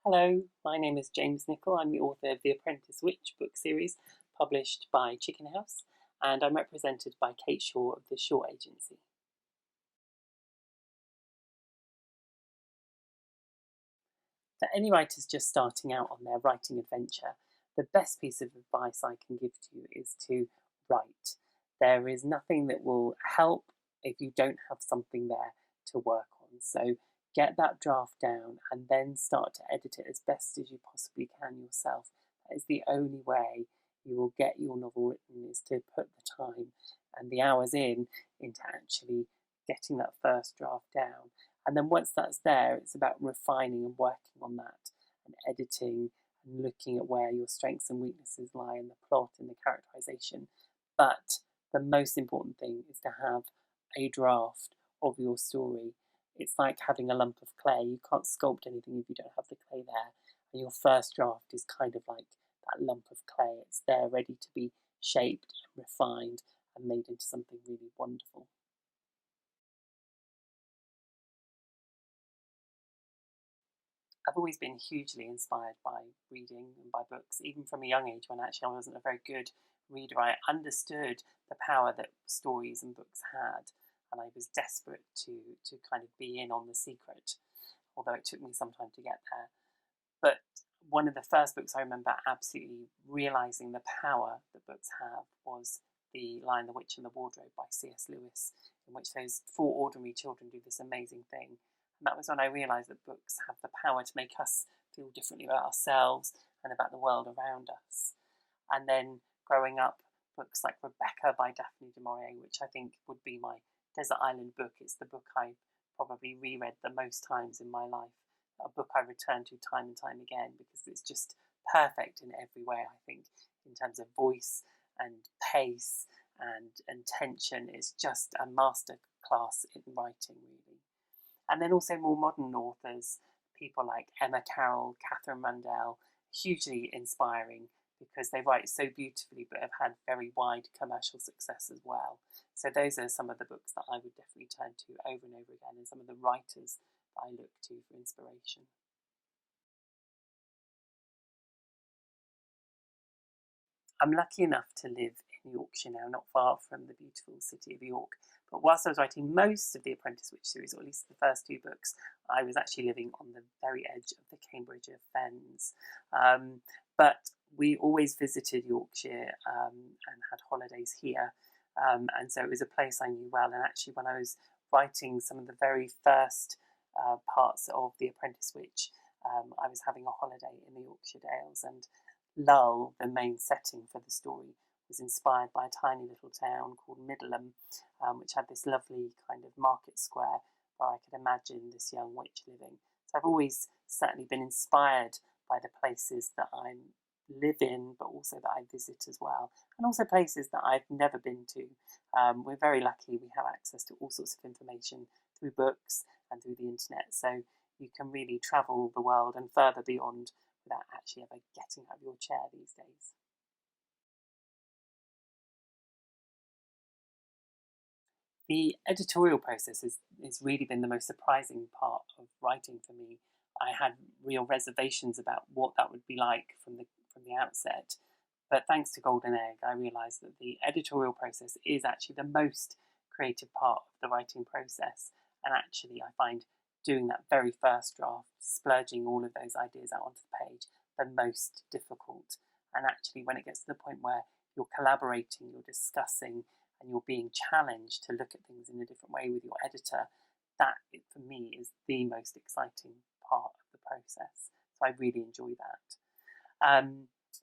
Hello, my name is James Nicol. I'm the author of the Apprentice Witch book series published by Chicken House, and I'm represented by Kate Shaw of the Shaw Agency. For any writers just starting out on their writing adventure, the best piece of advice I can give to you is to write. There is nothing that will help if you don't have something there to work on. So get that draft down and then start to edit it as best as you possibly can yourself. That is the only way you will get your novel written, is to put the time and the hours into actually getting that first draft down. And then once that's there, it's about refining and working on that and editing and looking at where your strengths and weaknesses lie in the plot and the characterization. But the most important thing is to have a draft of your story. It's like having a lump of clay. You can't sculpt anything if you don't have the clay there. And your first draft is kind of like that lump of clay. It's there ready to be shaped and refined and made into something really wonderful. I've always been hugely inspired by reading and by books, even from a young age when actually I wasn't a very good reader. I understood the power that stories and books had, and I was desperate to kind of be in on the secret, although it took me some time to get there. But one of the first books I remember absolutely realising the power that books have was The Lion, the Witch and the Wardrobe by C.S. Lewis, in which those four ordinary children do this amazing thing. And that was when I realised that books have the power to make us feel differently about ourselves and about the world around us. And then growing up, books like Rebecca by Daphne du Maurier, which I think would be my Desert Island book. It's the book I probably reread the most times in my life. A book I return to time and time again because it's just perfect in every way, I think, in terms of voice and pace and tension. Is just a master class in writing, really. And then also more modern authors, people like Emma Carroll, Catherine Rundell, hugely inspiring because they write so beautifully but have had very wide commercial success as well. So those are some of the books that I would definitely turn to over and over again, and some of the writers that I look to for inspiration. I'm lucky enough to live in Yorkshire now, not far from the beautiful city of York. But whilst I was writing most of the Apprentice Witch series, or at least the first two books, I was actually living on the very edge of the Cambridgeshire Fens. But we always visited Yorkshire and had holidays here. And so it was a place I knew well. And actually, when I was writing some of the very first parts of The Apprentice Witch, I was having a holiday in the Yorkshire Dales, and Lull, the main setting for the story, was inspired by a tiny little town called Middleham, which had this lovely kind of market square where I could imagine this young witch living. So I've always certainly been inspired by the places that I live in, but also that I visit as well, and also places that I've never been to. We're very lucky, we have access to all sorts of information through books and through the internet, so you can really travel the world and further beyond without actually ever getting out of your chair these days. The editorial process has really been the most surprising part of writing for me. I had real reservations about what that would be like from the outset, but thanks to Golden Egg, I realised that the editorial process is actually the most creative part of the writing process. And actually, I find doing that very first draft, splurging all of those ideas out onto the page, the most difficult. And actually, when it gets to the point where you're collaborating, you're discussing, and you're being challenged to look at things in a different way with your editor, that for me is the most exciting part of the process. So I really enjoy that.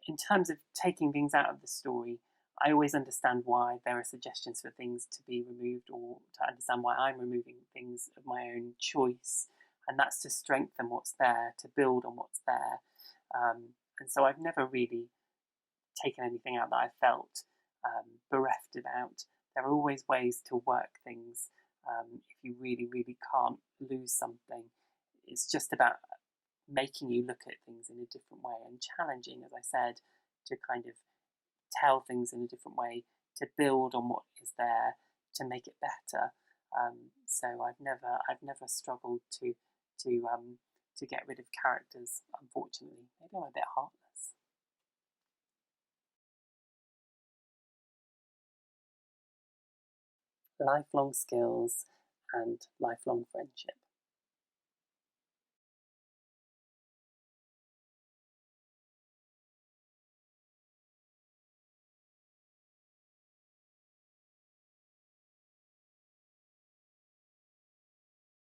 In terms of taking things out of the story, I always understand why there are suggestions for things to be removed, or to understand why I'm removing things of my own choice. And that's to strengthen what's there, to build on what's there. And so I've never really taken anything out that I felt bereft about. There are always ways to work things if you really, really can't lose something. It's just about making you look at things in a different way and challenging, as I said, to kind of tell things in a different way, to build on what is there, to make it better. So I've never struggled to to get rid of characters, unfortunately. Maybe I'm a bit heartless. Lifelong skills and lifelong friendship.